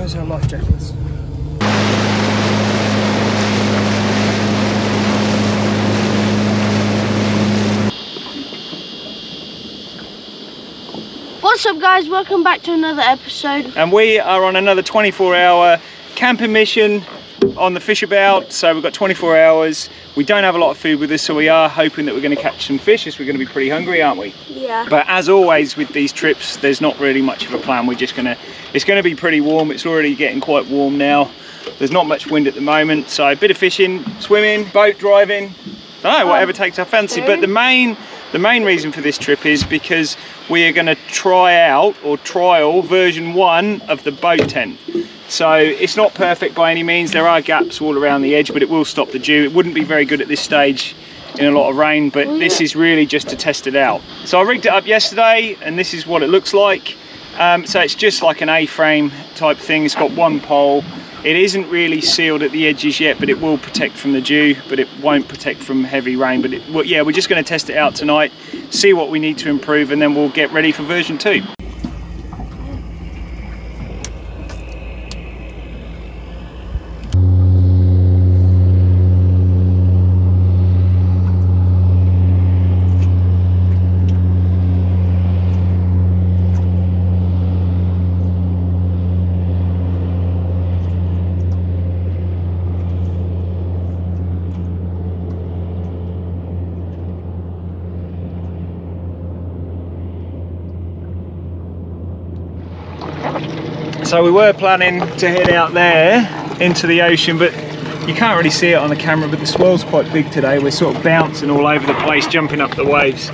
Where's our life jackets? What's up guys, welcome back to another episode. And we are on another 24-hour camping mission on the Fishabout. So we've got 24 hours. We don't have a lot of food with us, so we are hoping that we're going to catch some fish, as we're going to be pretty hungry, aren't we? Yeah. But as always with these trips, there's not really much of a plan. We're just gonna, it's going to be pretty warm. It's already getting quite warm now. There's not much wind at the moment, so a bit of fishing, swimming, boat driving, I don't know, whatever takes our fancy. But the main reason for this trip is because we are going to try out or trial version 1 of the boat tent. So it's not perfect by any means. There are gaps all around the edge, but it will stop the dew. It wouldn't be very good at this stage in a lot of rain, but this is really just to test it out. So I rigged it up yesterday and this is what it looks like. So it's just like an A-frame type thing. It's got one pole. It isn't really sealed at the edges yet, but it will protect from the dew, but it won't protect from heavy rain. But yeah, we're just going to test it out tonight, see what we need to improve, and then we'll get ready for version 2. So we were planning to head out there into the ocean, but you can't really see it on the camera, but the swell's quite big today. We're sort of bouncing all over the place, jumping up the waves.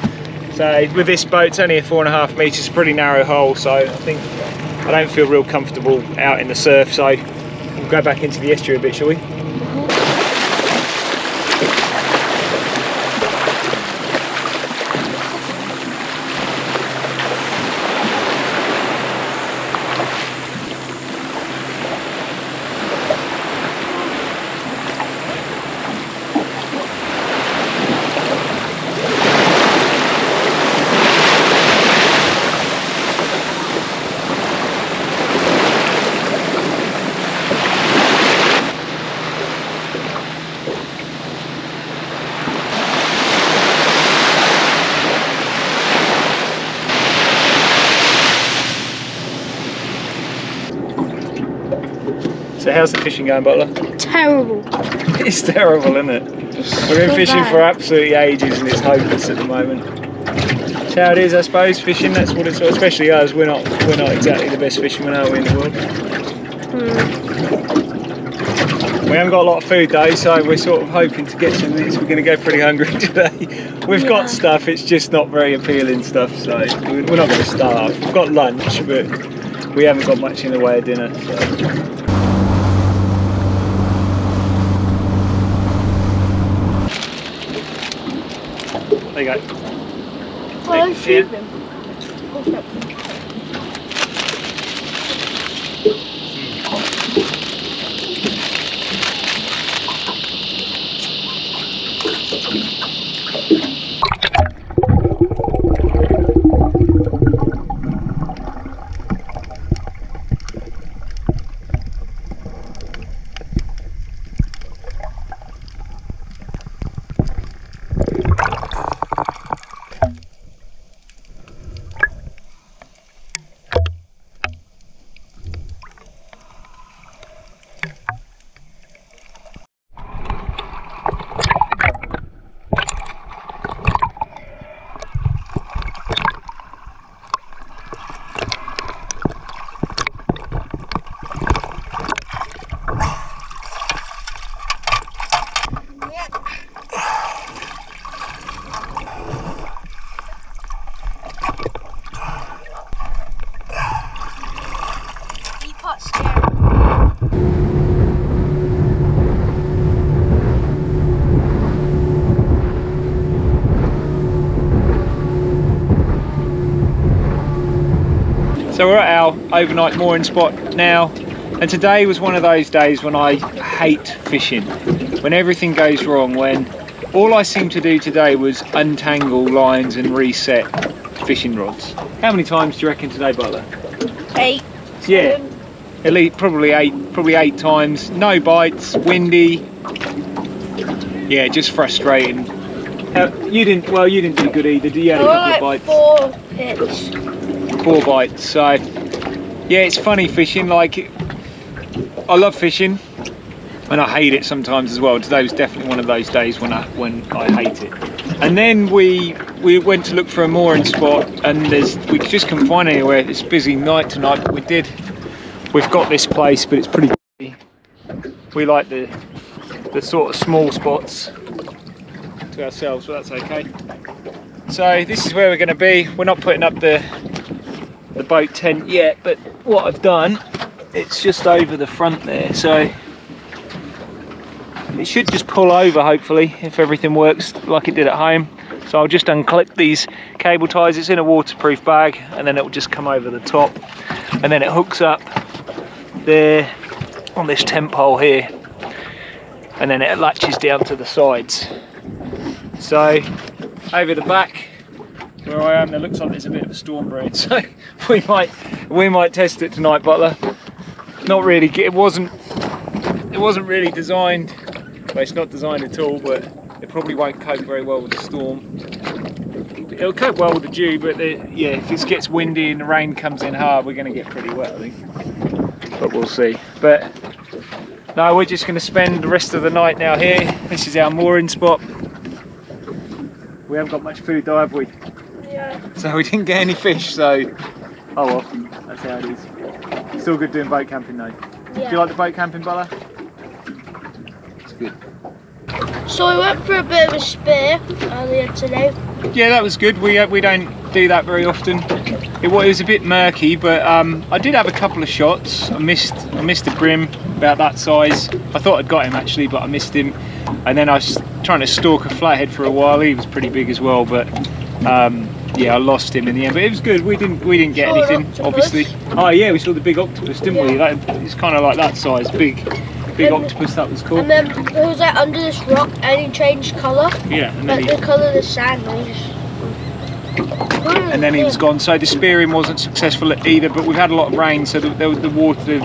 So with this boat, it's only a 4.5 metres, pretty narrow hull, so I don't feel real comfortable out in the surf, so we'll go back into the estuary a bit, shall we? So how's the fishing going, Butler? Terrible. It's terrible, isn't it? We've been fishing for absolutely ages and it's hopeless at the moment. That's how it is, I suppose, fishing. That's what it's, especially us. We're not exactly the best fishermen, are we, in the world? We haven't got a lot of food though, so we're sort of hoping to get some of this. We're going to go pretty hungry today. We've got stuff, it's just not very appealing stuff, so we're not going to starve. We've got lunch, but we haven't got much in the way of dinner. So. There you go. Well, let's shoot them. So we're at our overnight mooring spot now, and today was one of those days when I hate fishing, when everything goes wrong, when all I seemed to do today was untangle lines and reset fishing rods. How many times do you reckon today, Butler? 8. Yeah. 7. at least probably eight times. No bites, windy. Yeah, just frustrating. You didn't do good either. You had a couple of bites. 4 hits. 4 bites. So yeah, it's funny fishing. Like, I love fishing, and I hate it sometimes as well. Today was definitely one of those days when I hate it. And then we went to look for a mooring spot, and we just couldn't find anywhere. It's a busy night tonight, but we've got this place, but it's pretty busy. We like the sort of small spots to ourselves, but that's okay. So this is where we're going to be. We're not putting up the boat tent yet, but what I've done, it's just over the front there, so it should just pull over hopefully if everything works like it did at home. So I'll just unclip these cable ties. It's in a waterproof bag, and then it will just come over the top, and then it hooks up there on this tent pole here, and then it latches down to the sides. So over the back where I am, there looks like there's a bit of a storm brewing, so we might test it tonight, Butler. Not really. It wasn't really designed. Well, it's not designed at all, but it probably won't cope very well with the storm. It'll cope well with the dew, but yeah, if it gets windy and the rain comes in hard, we're going to get pretty wet, I think. But we'll see. But no, we're just going to spend the rest of the night now here. This is our mooring spot. We haven't got much food though, have we? Yeah. So we didn't get any fish, so oh well, that's how it is. Still good doing boat camping though. Yeah. Do you like the boat camping, Bella? It's good. So we went for a bit of a spear earlier today. Yeah, that was good. We don't do that very often. It was a bit murky, but I did have a couple of shots. I missed the brim about that size. I thought I'd got him actually, but I missed him. And then I was trying to stalk a flathead for a while. He was pretty big as well, but yeah, I lost him in the end. But it was good. We didn't get anything, obviously. Oh yeah, we saw the big octopus, didn't we? It's kind of like that size, big octopus. That was cool. And then it was like under this rock, and he changed colour. Yeah, and then the colour of the sand. And then he was gone. So the spearing wasn't successful either. But we've had a lot of rain, so the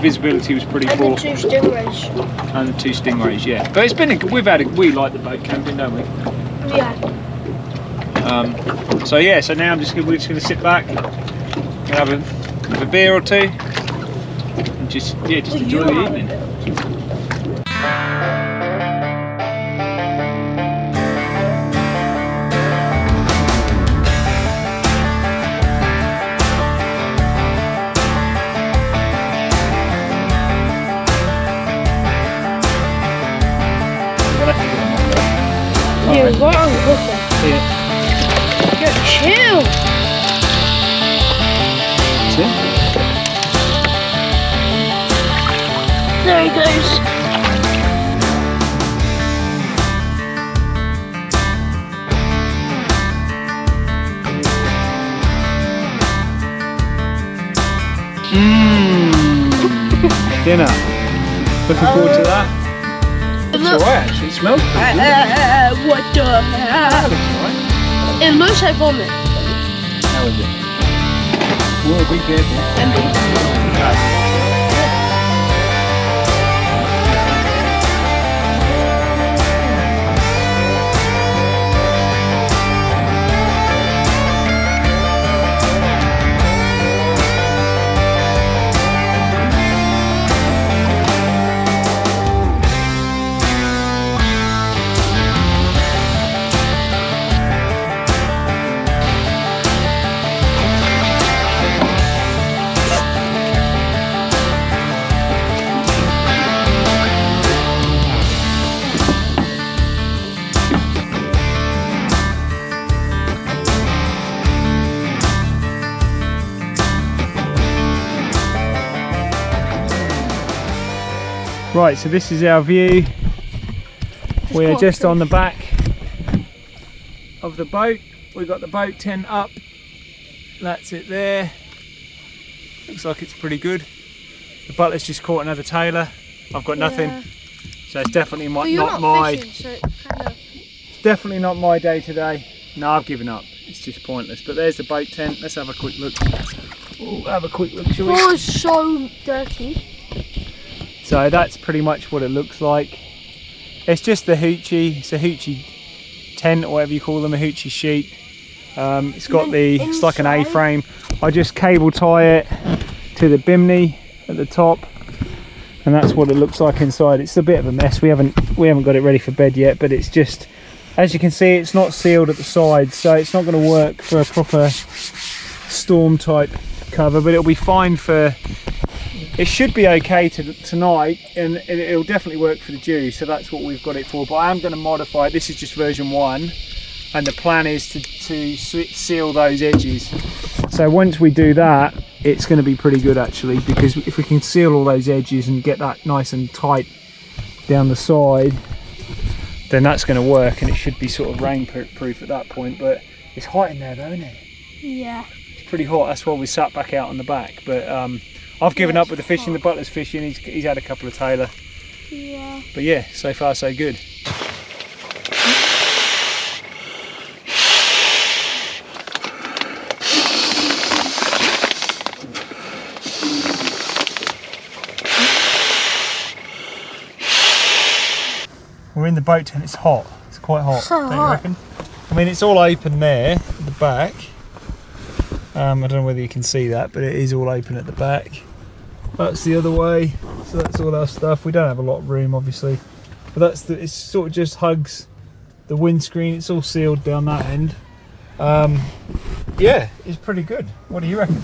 visibility was pretty poor. And the 2 stingrays. And the 2 stingrays, yeah. But it's been we like the boat camping, don't we? Yeah. So yeah, so now we're just going to sit back, have a beer or 2, and just enjoy the evening. Yeah, right on the hook. Yeah. Chill. There he goes. Dinner. Looking forward to that. It's alright actually, it smells pretty good. What the hell? It looks like vomit. How is it? Whoa, be careful. Right, so this is our view. We are just on the back of the boat. We've got the boat tent up. That's it there. Looks like it's pretty good. The butler's just caught another tailor. I've got nothing. So it's definitely it's definitely not my day today. No, I've given up. It's just pointless. But there's the boat tent. Let's have a quick look. Oh, have a quick look, shall we? Oh, it's so dirty. So that's pretty much what it looks like. It's just the hoochie. It's a hoochie tent, or whatever you call them, a hoochie sheet. It's got it's like an A-frame. I just cable tie it to the bimney at the top, and that's what it looks like inside. It's a bit of a mess. We haven't got it ready for bed yet, but it's just, as you can see, it's not sealed at the sides, so it's not going to work for a proper storm type cover, but it'll be fine for, it should be okay tonight, and it'll definitely work for the dew. So that's what we've got it for. But I am going to modify it. This is just version 1, and the plan is to seal those edges. So once we do that, it's going to be pretty good actually, because if we can seal all those edges and get that nice and tight down the side, then that's going to work, and it should be sort of rain proof at that point. But it's hot in there though, isn't it? Yeah. It's pretty hot. That's why we sat back out on the back. But I've given up with the fishing. The butler's fishing. He's had a couple of tailor. Yeah. But yeah, so far so good. We're in the boat tent. It's hot. It's quite hot. So don't hot. you reckon? I mean, it's all open there at the back. I don't know whether you can see that, but it is all open at the back. That's the other way. So that's all our stuff. We don't have a lot of room, obviously, but it sort of just hugs the windscreen. It's all sealed down that end. Yeah, it's pretty good. What do you reckon?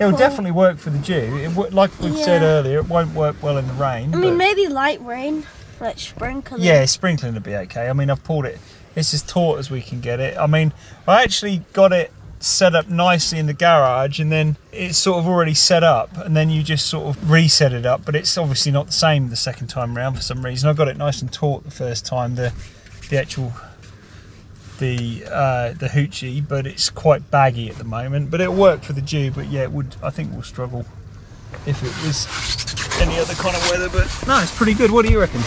It'll definitely work for the dew. Like we've said earlier, it won't work well in the rain. I mean, maybe light rain. Like sprinkling. Yeah, sprinkling would be okay. I mean, I've pulled it. It's as taut as we can get it. I mean, I actually got it set up nicely in the garage, and then it's sort of already set up, and then you just sort of reset it up. But it's obviously not the same the second time around for some reason. I got it nice and taut the first time, the hoochie, but it's quite baggy at the moment. But it'll work for the dew. But yeah, I think we'll struggle if it was any other kind of weather. But no, it's pretty good. What do you reckon?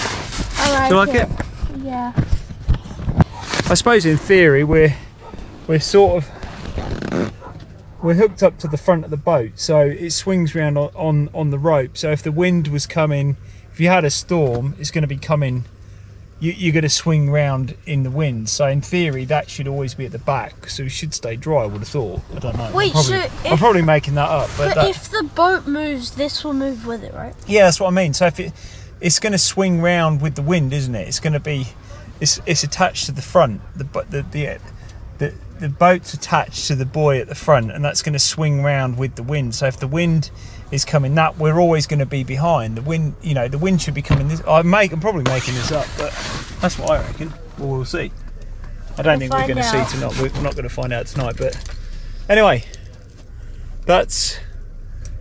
I Do you like it? Yeah. I suppose in theory we're sort of hooked up to the front of the boat, so it swings around on the rope. So if the wind was coming, if you had a storm, it's going to be coming. You're going to swing round in the wind. So in theory, that should always be at the back, so it should stay dry. I would have thought. I don't know. Wait, I'm probably making that up. But if the boat moves, this will move with it, right? Yeah, that's what I mean. So if it's going to swing round with the wind, isn't it? It's going to be, it's attached to the front. The boat's attached to the buoy at the front, and that's going to swing round with the wind. So if the wind is coming that, we're always going to be behind. The wind, the wind should be coming this. I'm probably making this up, but that's what I reckon. Well, we'll see. I don't think we're going to see tonight. We're not going to find out tonight. But anyway, that's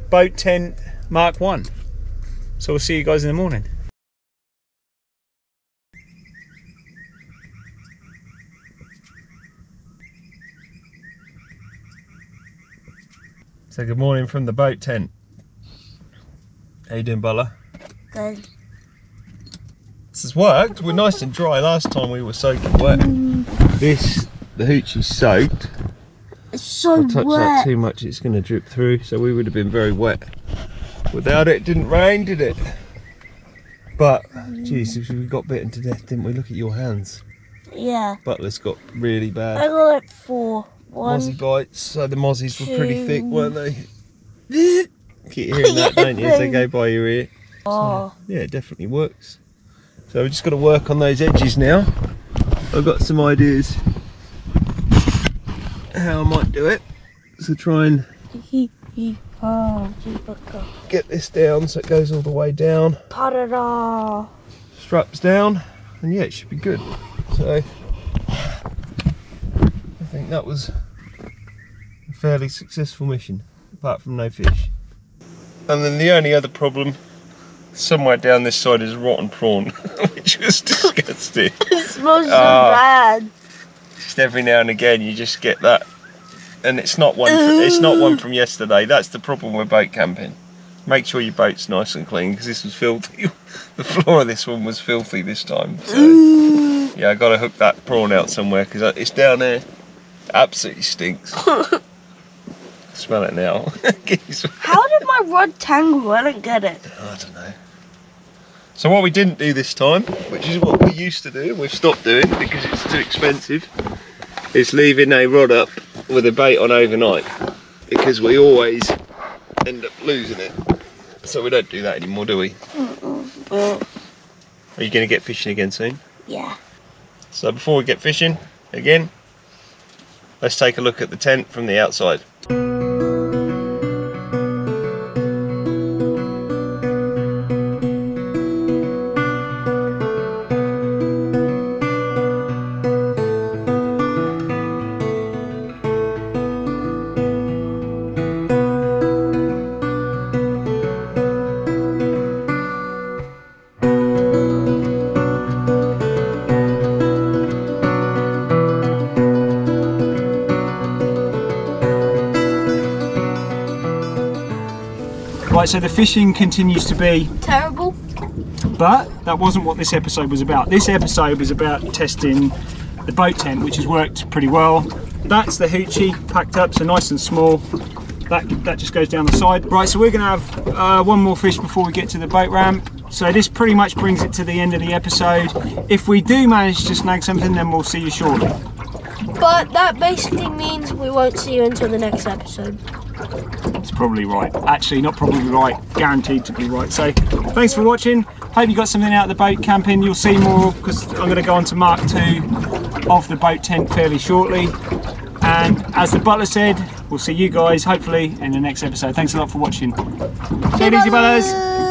boat tent Mark 1. So we'll see you guys in the morning. So good morning from the boat tent. How you doing, Bella? Good. This has worked. We're nice and dry. Last time we were soaking wet. The hoochie's soaked. It's so wet. If I touch that too much, it's going to drip through. So we would have been very wet without it. It didn't rain, did it? But, geez, we got bitten to death, didn't we? Look at your hands. Yeah. Butler's got really bad. I got like 4. Mozzie bites. So the mozzies were pretty thick, weren't they? Keep hearing that, don't you, as they go by your ear. So, yeah, it definitely works. So we've just got to work on those edges now. I've got some ideas how I might do it. So try and get this down so it goes all the way down. Straps down, and yeah, it should be good. So I think that was a fairly successful mission, apart from no fish. And then the only other problem somewhere down this side is rotten prawn, which was disgusting. It smells so bad. Just every now and again you just get that, and it's not one. It's not one from yesterday. That's the problem with boat camping. Make sure your boat's nice and clean, because this was filthy. The floor of this one was filthy this time. So yeah, I got to hook that prawn out somewhere, because it's down there. It absolutely stinks. Smell it now. How did my rod tangle? I don't get it. I don't know. So what we didn't do this time, which is what we used to do, we've stopped doing because it's too expensive, is leaving a rod up with a bait on overnight, because we always end up losing it. So we don't do that anymore, do we? Are you going to get fishing again soon? Yeah. So before we get fishing again, let's take a look at the tent from the outside. Right, so the fishing continues to be terrible, but that wasn't what this episode was about. This episode was about testing the boat tent, which has worked pretty well. That's the hoochie packed up, so nice and small. That just goes down the side. Right, so we're going to have one more fish before we get to the boat ramp. So this pretty much brings it to the end of the episode. If we do manage to snag something, then we'll see you shortly. but that basically means we won't see you until the next episode. It's probably right. Actually, not probably right, guaranteed to be right. So thanks for watching. Hope you got something out of the boat camping. You'll see more because I'm going to go on to Mark 2 of the boat tent fairly shortly. And as the butler said, we'll see you guys hopefully in the next episode. Thanks a lot for watching. Take it easy, butlers.